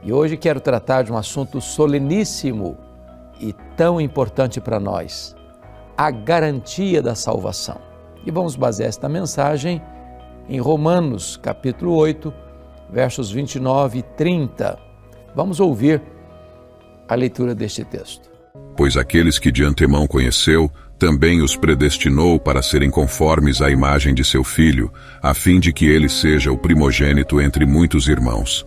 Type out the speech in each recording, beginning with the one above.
E hoje quero tratar de um assunto soleníssimo e tão importante para nós, a garantia da salvação. E vamos basear esta mensagem em Romanos, capítulo 8, versos 29 e 30. Vamos ouvir a leitura deste texto. Pois aqueles que de antemão conheceu, também os predestinou para serem conformes à imagem de seu Filho, a fim de que ele seja o primogênito entre muitos irmãos.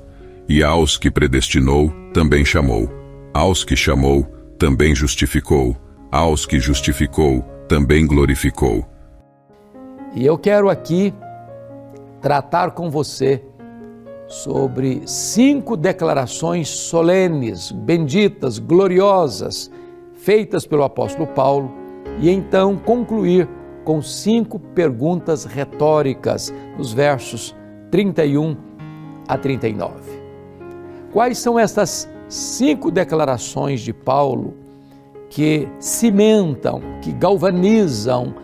E aos que predestinou, também chamou. Aos que chamou, também justificou. Aos que justificou, também glorificou. E eu quero aqui tratar com você sobre 5 declarações solenes, benditas, gloriosas, feitas pelo apóstolo Paulo, e então concluir com 5 perguntas retóricas, nos versos 31 a 39. Quais são essas 5 declarações de Paulo que cimentam, que galvanizam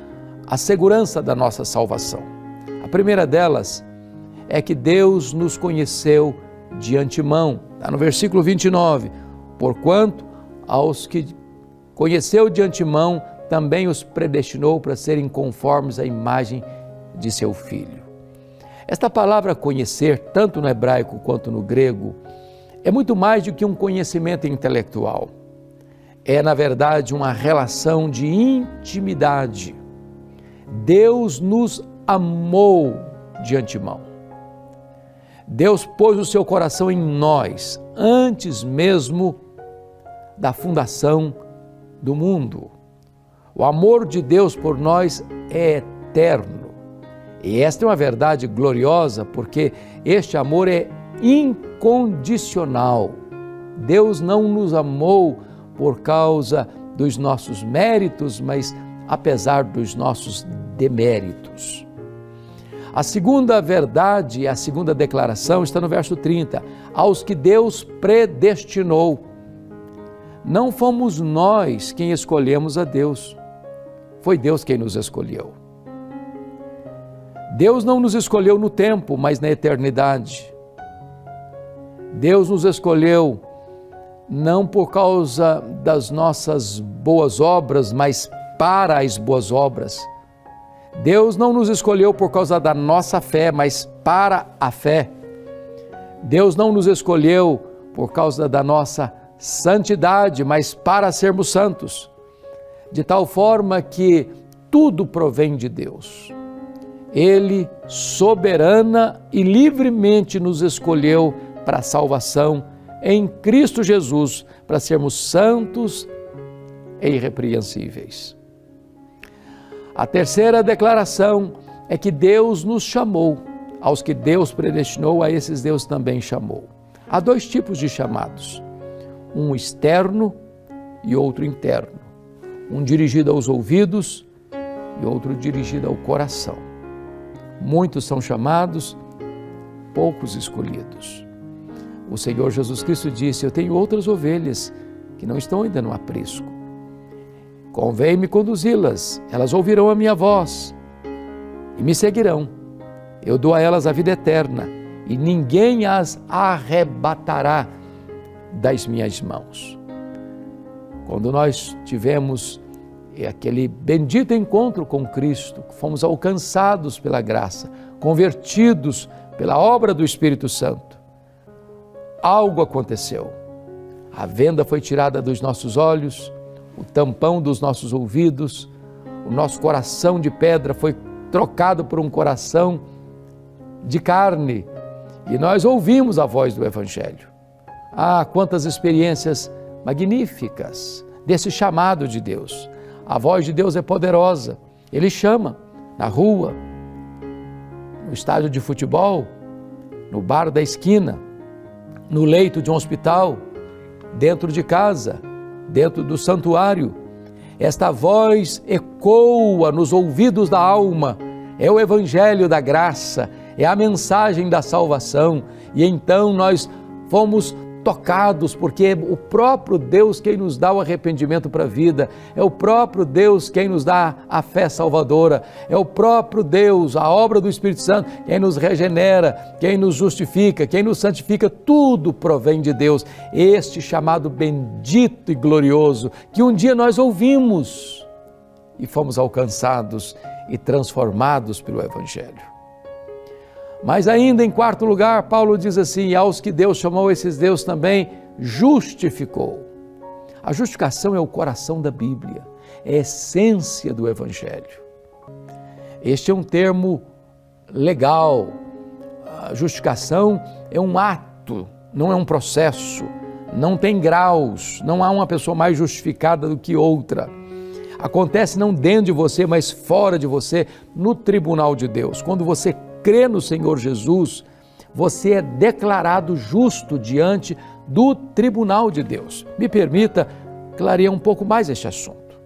a segurança da nossa salvação? A primeira delas é que Deus nos conheceu de antemão. Está no versículo 29. Porquanto aos que conheceu de antemão, também os predestinou para serem conformes à imagem de seu Filho. Esta palavra conhecer, tanto no hebraico quanto no grego, é muito mais do que um conhecimento intelectual. É, na verdade, uma relação de intimidade. Deus nos amou de antemão. Deus pôs o seu coração em nós, antes mesmo da fundação do mundo. O amor de Deus por nós é eterno. E esta é uma verdade gloriosa, porque este amor é incondicional. Deus não nos amou por causa dos nossos méritos, mas apesar dos nossos deméritos. A segunda verdade, a segunda declaração está no verso 30. Aos que Deus predestinou. Não fomos nós quem escolhemos a Deus. Foi Deus quem nos escolheu. Deus não nos escolheu no tempo, mas na eternidade. Deus nos escolheu não por causa das nossas boas obras, mas para as boas obras. Deus não nos escolheu por causa da nossa fé, mas para a fé. Deus não nos escolheu por causa da nossa santidade, mas para sermos santos. De tal forma que tudo provém de Deus. Ele soberana e livremente nos escolheu para a salvação em Cristo Jesus, para sermos santos e irrepreensíveis. A terceira declaração é que Deus nos chamou. Aos que Deus predestinou, a esses Deus também chamou. Há 2 tipos de chamados, um externo e outro interno. Um dirigido aos ouvidos e outro dirigido ao coração. Muitos são chamados, poucos escolhidos. O Senhor Jesus Cristo disse: eu tenho outras ovelhas que não estão ainda no aprisco. Convém-me conduzi-las, elas ouvirão a minha voz e me seguirão. Eu dou a elas a vida eterna e ninguém as arrebatará das minhas mãos. Quando nós tivemos aquele bendito encontro com Cristo, fomos alcançados pela graça, convertidos pela obra do Espírito Santo, algo aconteceu. A venda foi tirada dos nossos olhos, o tampão dos nossos ouvidos, o nosso coração de pedra foi trocado por um coração de carne e nós ouvimos a voz do Evangelho. Ah, quantas experiências magníficas desse chamado de Deus. A voz de Deus é poderosa. Ele chama na rua, no estádio de futebol, no bar da esquina, no leito de um hospital, dentro de casa, dentro do santuário. Esta voz ecoa nos ouvidos da alma. É o Evangelho da graça, é a mensagem da salvação. E então nós fomos tocados, porque é o próprio Deus quem nos dá o arrependimento para a vida, é o próprio Deus quem nos dá a fé salvadora, é o próprio Deus, a obra do Espírito Santo, quem nos regenera, quem nos justifica, quem nos santifica, tudo provém de Deus, este chamado bendito e glorioso, que um dia nós ouvimos e fomos alcançados e transformados pelo Evangelho. Mas ainda em quarto lugar, Paulo diz assim, aos que Deus chamou, esses Deus também justificou. A justificação é o coração da Bíblia, é a essência do Evangelho. Este é um termo legal. A justificação é um ato, não é um processo, não tem graus, não há uma pessoa mais justificada do que outra. Acontece não dentro de você, mas fora de você, no tribunal de Deus. Quando você crê no Senhor Jesus, você é declarado justo diante do tribunal de Deus. Me permita clarear um pouco mais este assunto.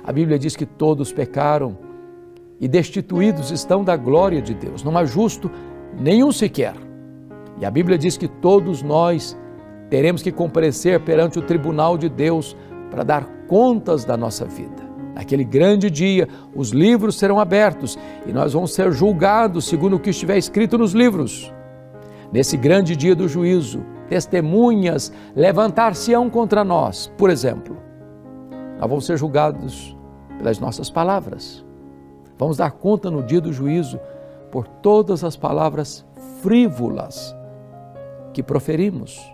A Bíblia diz que todos pecaram e destituídos estão da glória de Deus. Não há justo nenhum sequer. E a Bíblia diz que todos nós teremos que comparecer perante o tribunal de Deus para dar contas da nossa vida. Naquele grande dia, os livros serão abertos e nós vamos ser julgados segundo o que estiver escrito nos livros. Nesse grande dia do juízo, testemunhas levantar-se-ão contra nós. Por exemplo, nós vamos ser julgados pelas nossas palavras. Vamos dar conta no dia do juízo por todas as palavras frívolas que proferimos.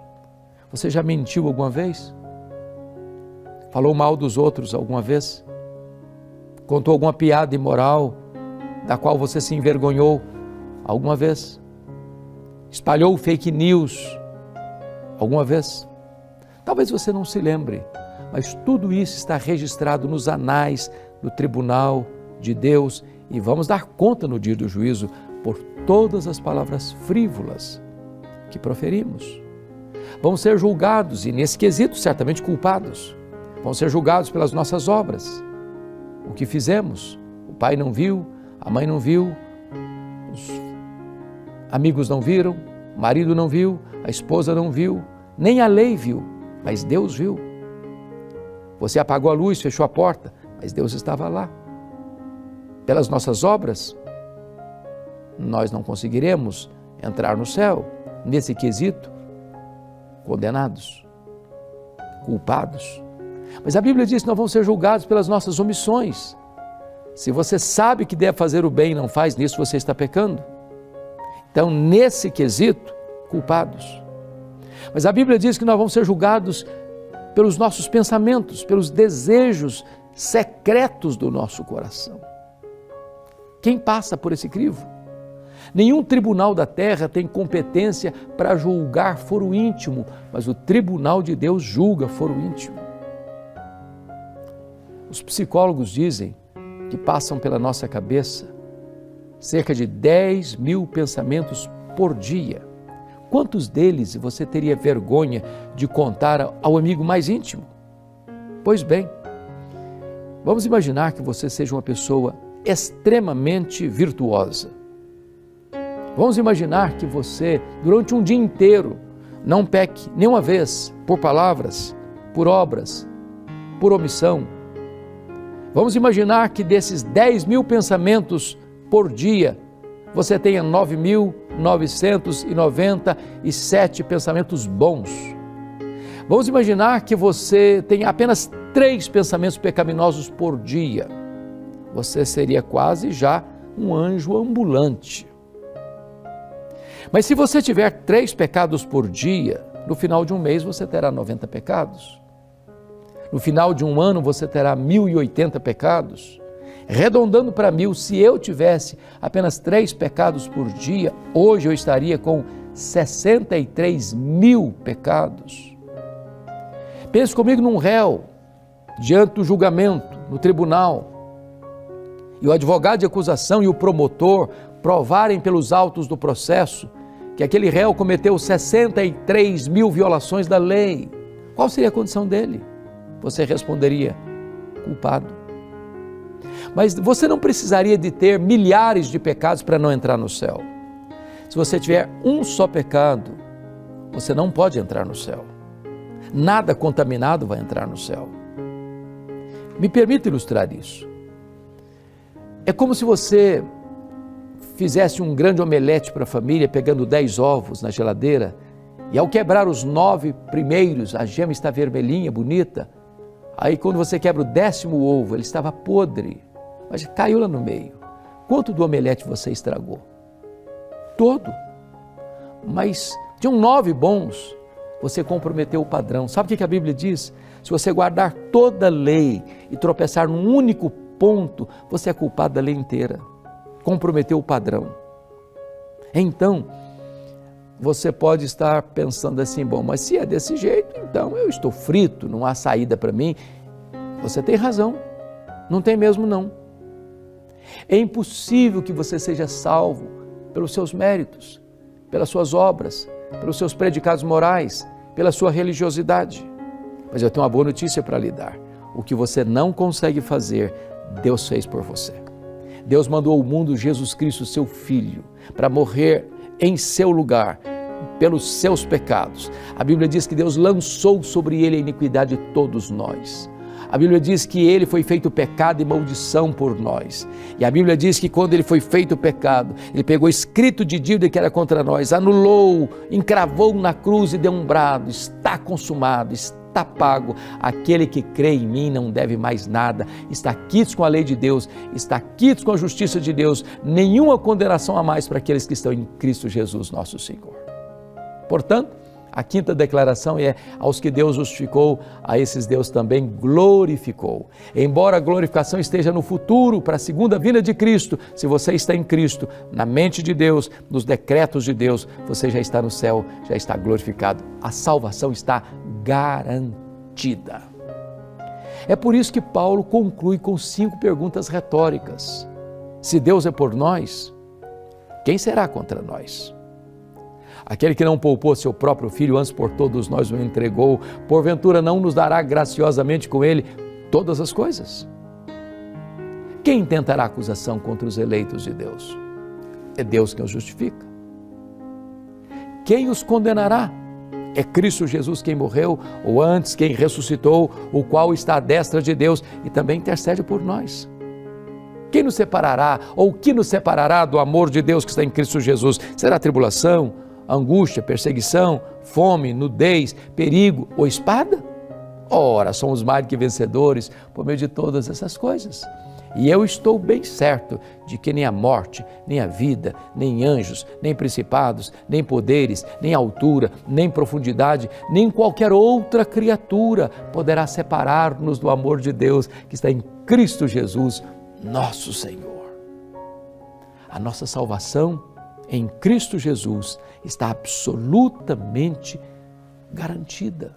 Você já mentiu alguma vez? Falou mal dos outros alguma vez? Contou alguma piada imoral da qual você se envergonhou alguma vez? Espalhou fake news alguma vez? Talvez você não se lembre, mas tudo isso está registrado nos anais do tribunal de Deus e vamos dar conta no dia do juízo por todas as palavras frívolas que proferimos. Vamos ser julgados e, nesse quesito, certamente culpados. Vamos ser julgados pelas nossas obras. O que fizemos, o pai não viu, a mãe não viu, os amigos não viram, o marido não viu, a esposa não viu, nem a lei viu, mas Deus viu. Você apagou a luz, fechou a porta, mas Deus estava lá. Pelas nossas obras, nós não conseguiremos entrar no céu. Nesse quesito, condenados, culpados. Mas a Bíblia diz que nós vamos ser julgados pelas nossas omissões. Se você sabe que deve fazer o bem e não faz, nisso você está pecando. Então, nesse quesito, culpados. Mas a Bíblia diz que nós vamos ser julgados pelos nossos pensamentos, pelos desejos secretos do nosso coração. Quem passa por esse crivo? Nenhum tribunal da terra tem competência para julgar foro íntimo, mas o tribunal de Deus julga foro íntimo. Os psicólogos dizem que passam pela nossa cabeça cerca de 10 mil pensamentos por dia. Quantos deles você teria vergonha de contar ao amigo mais íntimo? Pois bem, vamos imaginar que você seja uma pessoa extremamente virtuosa. Vamos imaginar que você, durante um dia inteiro, não peque nenhuma vez por palavras, por obras, por omissão. Vamos imaginar que desses 10 mil pensamentos por dia, você tenha 9.997 pensamentos bons. Vamos imaginar que você tenha apenas 3 pensamentos pecaminosos por dia. Você seria quase já um anjo ambulante. Mas se você tiver 3 pecados por dia, no final de um mês você terá 90 pecados. No final de um ano você terá 1.080 pecados. Arredondando para 1.000, se eu tivesse apenas 3 pecados por dia, hoje eu estaria com 63 mil pecados. Pense comigo num réu, diante do julgamento, no tribunal, e o advogado de acusação e o promotor provarem pelos autos do processo que aquele réu cometeu 63 mil violações da lei. Qual seria a condição dele? Você responderia, culpado. Mas você não precisaria de ter milhares de pecados para não entrar no céu. Se você tiver um só pecado, você não pode entrar no céu. Nada contaminado vai entrar no céu. Me permita ilustrar isso. É como se você fizesse um grande omelete para a família, pegando 10 ovos na geladeira, e ao quebrar os 9 primeiros, a gema está vermelhinha, bonita. Aí quando você quebra o 10º ovo, ele estava podre, mas caiu lá no meio. Quanto do omelete você estragou? Todo. Mas de 9 bons, você comprometeu o padrão. Sabe o que a Bíblia diz? Se você guardar toda a lei e tropeçar num único ponto, você é culpado da lei inteira. Comprometeu o padrão. Então, você pode estar pensando assim, bom, mas se é desse jeito, então eu estou frito, não há saída para mim. Você tem razão, não tem mesmo não. É impossível que você seja salvo pelos seus méritos, pelas suas obras, pelos seus predicados morais, pela sua religiosidade. Mas eu tenho uma boa notícia para lhe dar. O que você não consegue fazer, Deus fez por você. Deus mandou ao mundo Jesus Cristo, seu Filho, para morrer em seu lugar, pelos seus pecados. A Bíblia diz que Deus lançou sobre ele a iniquidade de todos nós. A Bíblia diz que ele foi feito pecado e maldição por nós. E a Bíblia diz que quando ele foi feito pecado, ele pegou escrito de dívida que era contra nós, anulou, encravou na cruz e deu um brado: está consumado, está pago. Aquele que crê em mim não deve mais nada, está quites com a lei de Deus, está quites com a justiça de Deus, nenhuma condenação a mais para aqueles que estão em Cristo Jesus, nosso Senhor. Portanto, a quinta declaração é: aos que Deus justificou, a esses Deus também glorificou. Embora a glorificação esteja no futuro, para a segunda vinda de Cristo, se você está em Cristo, na mente de Deus, nos decretos de Deus, você já está no céu, já está glorificado. A salvação está garantida. É por isso que Paulo conclui com 5 perguntas retóricas. Se Deus é por nós, quem será contra nós? Aquele que não poupou seu próprio filho, antes por todos nós o entregou, porventura não nos dará graciosamente com ele todas as coisas? Quem intentará acusação contra os eleitos de Deus? É Deus quem os justifica. Quem os condenará? É Cristo Jesus quem morreu, ou antes quem ressuscitou, o qual está à destra de Deus e também intercede por nós. Quem nos separará, ou que nos separará do amor de Deus que está em Cristo Jesus? Será tribulação, angústia, perseguição, fome, nudez, perigo ou espada? Ora, somos mais que vencedores por meio de todas essas coisas. E eu estou bem certo de que nem a morte, nem a vida, nem anjos, nem principados, nem poderes, nem altura, nem profundidade, nem qualquer outra criatura poderá separar-nos do amor de Deus que está em Cristo Jesus, nosso Senhor. A nossa salvação em Cristo Jesus está absolutamente garantida.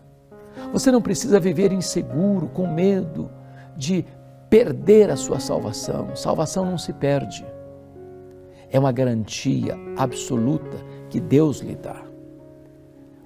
Você não precisa viver inseguro, com medo de perder a sua salvação. Salvação não se perde. É uma garantia absoluta que Deus lhe dá.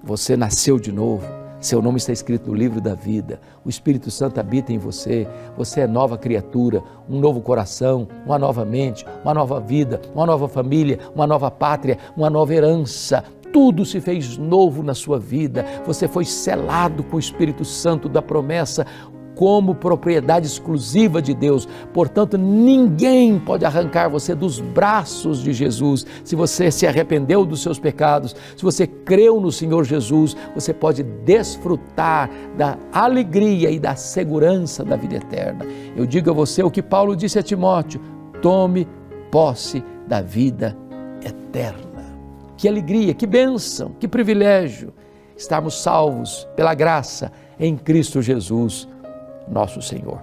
Você nasceu de novo, seu nome está escrito no livro da vida, o Espírito Santo habita em você, você é nova criatura, um novo coração, uma nova mente, uma nova vida, uma nova família, uma nova pátria, uma nova herança. Tudo se fez novo na sua vida, você foi selado com o Espírito Santo da promessa, como propriedade exclusiva de Deus. Portanto, ninguém pode arrancar você dos braços de Jesus. Se você se arrependeu dos seus pecados, se você creu no Senhor Jesus, você pode desfrutar da alegria e da segurança da vida eterna. Eu digo a você o que Paulo disse a Timóteo: tome posse da vida eterna. Que alegria, que bênção, que privilégio estarmos salvos pela graça em Cristo Jesus, nosso Senhor.